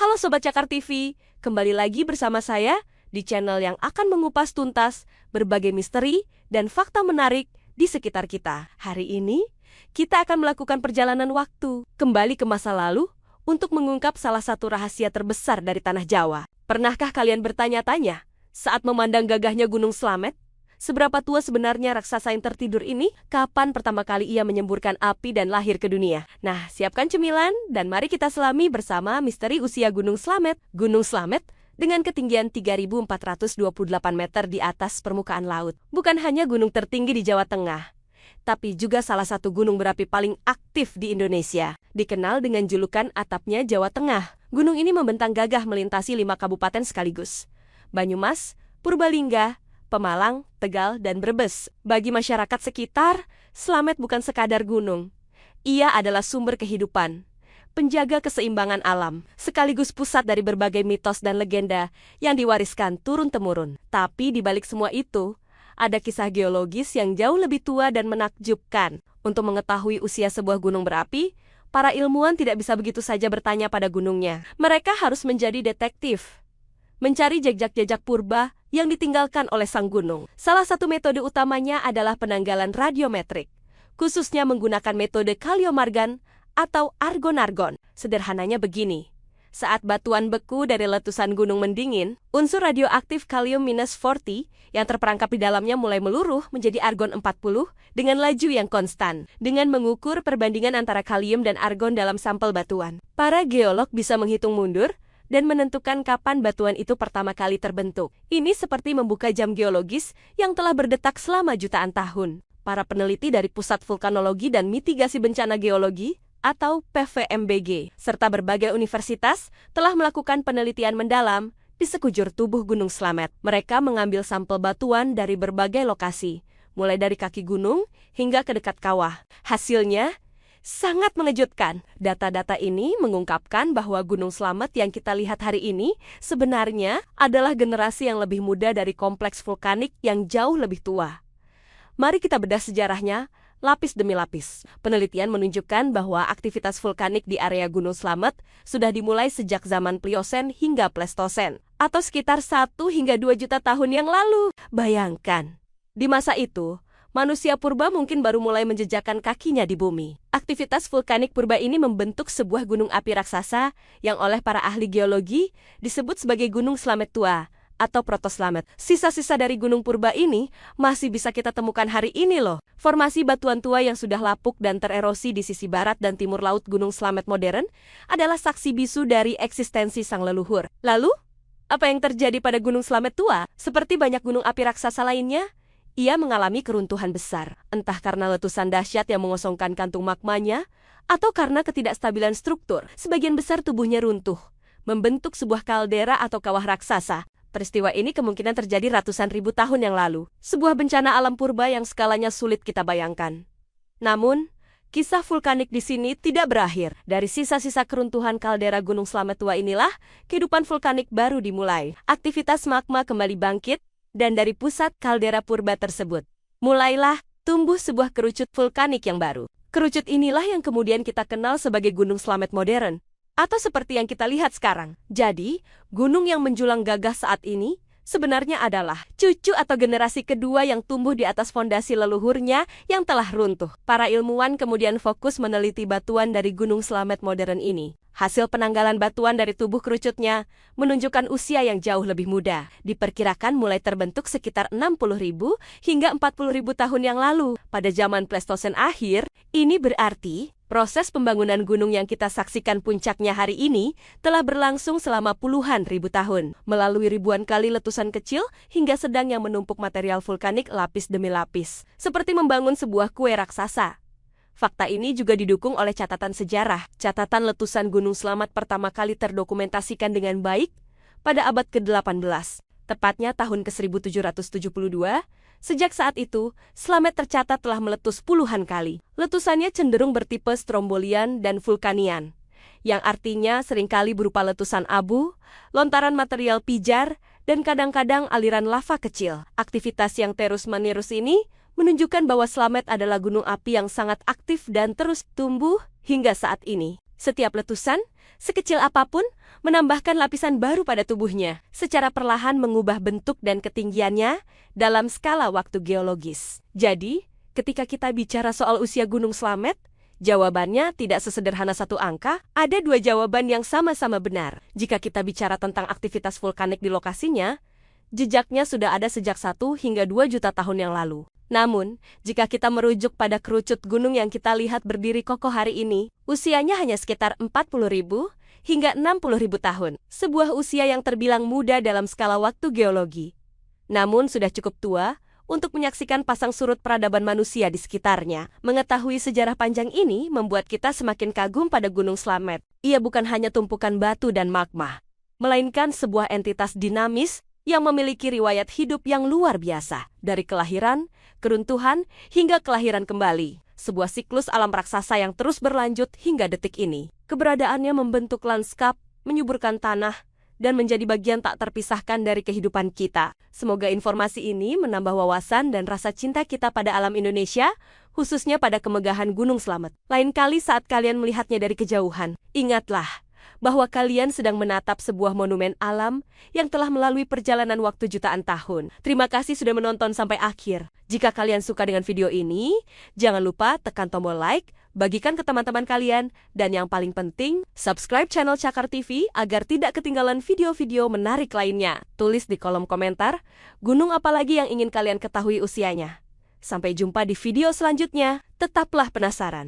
Halo Sobat Cakar TV, kembali lagi bersama saya di channel yang akan mengupas tuntas berbagai misteri dan fakta menarik di sekitar kita. Hari ini, kita akan melakukan perjalanan waktu kembali ke masa lalu untuk mengungkap salah satu rahasia terbesar dari Tanah Jawa. Pernahkah kalian bertanya-tanya saat memandang gagahnya Gunung Slamet? Seberapa tua sebenarnya raksasa yang tertidur ini? Kapan pertama kali ia menyemburkan api dan lahir ke dunia? Nah, siapkan cemilan dan mari kita selami bersama misteri usia Gunung Slamet. Gunung Slamet dengan ketinggian 3.428 meter di atas permukaan laut. Bukan hanya gunung tertinggi di Jawa Tengah, tapi juga salah satu gunung berapi paling aktif di Indonesia. Dikenal dengan julukan atapnya Jawa Tengah. Gunung ini membentang gagah melintasi 5 kabupaten sekaligus: Banyumas, Purbalingga, Pemalang, Tegal, dan Brebes. Bagi masyarakat sekitar, Slamet bukan sekadar gunung. Ia adalah sumber kehidupan, penjaga keseimbangan alam, sekaligus pusat dari berbagai mitos dan legenda yang diwariskan turun-temurun. Tapi di balik semua itu, ada kisah geologis yang jauh lebih tua dan menakjubkan. Untuk mengetahui usia sebuah gunung berapi, para ilmuwan tidak bisa begitu saja bertanya pada gunungnya. Mereka harus menjadi detektif, mencari jejak-jejak purba yang ditinggalkan oleh sang gunung. Salah satu metode utamanya adalah penanggalan radiometrik, khususnya menggunakan metode kaliomargan atau argon-argon. Sederhananya begini, saat batuan beku dari letusan gunung mendingin, unsur radioaktif kalium-40 yang terperangkap di dalamnya mulai meluruh menjadi argon 40 dengan laju yang konstan. Dengan mengukur perbandingan antara kalium dan argon dalam sampel batuan, para geolog bisa menghitung mundur dan menentukan kapan batuan itu pertama kali terbentuk. Ini seperti membuka jam geologis yang telah berdetak selama jutaan tahun. Para peneliti dari Pusat Vulkanologi dan Mitigasi Bencana Geologi atau PVMBG serta berbagai universitas telah melakukan penelitian mendalam di sekujur tubuh Gunung Slamet. Mereka mengambil sampel batuan dari berbagai lokasi, mulai dari kaki gunung hingga ke dekat kawah. Hasilnya sangat mengejutkan. Data-data ini mengungkapkan bahwa Gunung Slamet yang kita lihat hari ini sebenarnya adalah generasi yang lebih muda dari kompleks vulkanik yang jauh lebih tua. Mari kita bedah sejarahnya lapis demi lapis. Penelitian menunjukkan bahwa aktivitas vulkanik di area Gunung Slamet sudah dimulai sejak zaman Pliosen hingga Pleistosen, atau sekitar 1 hingga 2 juta tahun yang lalu. Bayangkan, di masa itu, manusia purba mungkin baru mulai menjejakkan kakinya di bumi. Aktivitas vulkanik purba ini membentuk sebuah gunung api raksasa yang oleh para ahli geologi disebut sebagai Gunung Slamet Tua atau Proto-Slamet. Sisa-sisa dari gunung purba ini masih bisa kita temukan hari ini loh. Formasi batuan tua yang sudah lapuk dan tererosi di sisi barat dan timur laut Gunung Slamet modern adalah saksi bisu dari eksistensi sang leluhur. Lalu, apa yang terjadi pada Gunung Slamet Tua? Seperti banyak gunung api raksasa lainnya, ia mengalami keruntuhan besar, entah karena letusan dahsyat yang mengosongkan kantung magmanya, atau karena ketidakstabilan struktur. Sebagian besar tubuhnya runtuh, membentuk sebuah kaldera atau kawah raksasa. Peristiwa ini kemungkinan terjadi ratusan ribu tahun yang lalu. Sebuah bencana alam purba yang skalanya sulit kita bayangkan. Namun, kisah vulkanik di sini tidak berakhir. Dari sisa-sisa keruntuhan kaldera Gunung Slamet Tua inilah, kehidupan vulkanik baru dimulai. Aktivitas magma kembali bangkit, dan dari pusat kaldera purba tersebut, mulailah tumbuh sebuah kerucut vulkanik yang baru. Kerucut inilah yang kemudian kita kenal sebagai Gunung Slamet modern, atau seperti yang kita lihat sekarang. Jadi, gunung yang menjulang gagah saat ini sebenarnya adalah cucu atau generasi kedua yang tumbuh di atas fondasi leluhurnya yang telah runtuh. Para ilmuwan kemudian fokus meneliti batuan dari Gunung Slamet modern ini. Hasil penanggalan batuan dari tubuh kerucutnya menunjukkan usia yang jauh lebih muda. Diperkirakan mulai terbentuk sekitar 60.000 hingga 40.000 tahun yang lalu. Pada zaman Pleistosen akhir, ini berarti proses pembangunan gunung yang kita saksikan puncaknya hari ini telah berlangsung selama puluhan ribu tahun, melalui ribuan kali letusan kecil hingga sedang yang menumpuk material vulkanik lapis demi lapis, seperti membangun sebuah kue raksasa. Fakta ini juga didukung oleh catatan sejarah. Catatan letusan Gunung Slamet pertama kali terdokumentasikan dengan baik pada abad ke-18, tepatnya tahun ke-1772. Sejak saat itu, Slamet tercatat telah meletus puluhan kali. Letusannya cenderung bertipe strombolian dan vulkanian, yang artinya seringkali berupa letusan abu, lontaran material pijar, dan kadang-kadang aliran lava kecil. Aktivitas yang terus-menerus ini menunjukkan bahwa Slamet adalah gunung api yang sangat aktif dan terus tumbuh hingga saat ini. Setiap letusan, sekecil apapun, menambahkan lapisan baru pada tubuhnya, secara perlahan mengubah bentuk dan ketinggiannya dalam skala waktu geologis. Jadi, ketika kita bicara soal usia Gunung Slamet, jawabannya tidak sesederhana satu angka, ada dua jawaban yang sama-sama benar. Jika kita bicara tentang aktivitas vulkanik di lokasinya, jejaknya sudah ada sejak 1 hingga 2 juta tahun yang lalu. Namun, jika kita merujuk pada kerucut gunung yang kita lihat berdiri kokoh hari ini, usianya hanya sekitar 40.000 hingga 60.000 tahun. Sebuah usia yang terbilang muda dalam skala waktu geologi. Namun sudah cukup tua untuk menyaksikan pasang surut peradaban manusia di sekitarnya. Mengetahui sejarah panjang ini membuat kita semakin kagum pada Gunung Slamet. Ia bukan hanya tumpukan batu dan magma, melainkan sebuah entitas dinamis yang memiliki riwayat hidup yang luar biasa. Dari kelahiran, keruntuhan, hingga kelahiran kembali. Sebuah siklus alam raksasa yang terus berlanjut hingga detik ini. Keberadaannya membentuk lanskap, menyuburkan tanah, dan menjadi bagian tak terpisahkan dari kehidupan kita. Semoga informasi ini menambah wawasan dan rasa cinta kita pada alam Indonesia, khususnya pada kemegahan Gunung Slamet. Lain kali saat kalian melihatnya dari kejauhan, ingatlah bahwa kalian sedang menatap sebuah monumen alam yang telah melalui perjalanan waktu jutaan tahun. Terima kasih sudah menonton sampai akhir. Jika kalian suka dengan video ini, jangan lupa tekan tombol like, bagikan ke teman-teman kalian, dan yang paling penting, subscribe channel Cakar TV agar tidak ketinggalan video-video menarik lainnya. Tulis di kolom komentar, gunung apa lagi yang ingin kalian ketahui usianya. Sampai jumpa di video selanjutnya, tetaplah penasaran.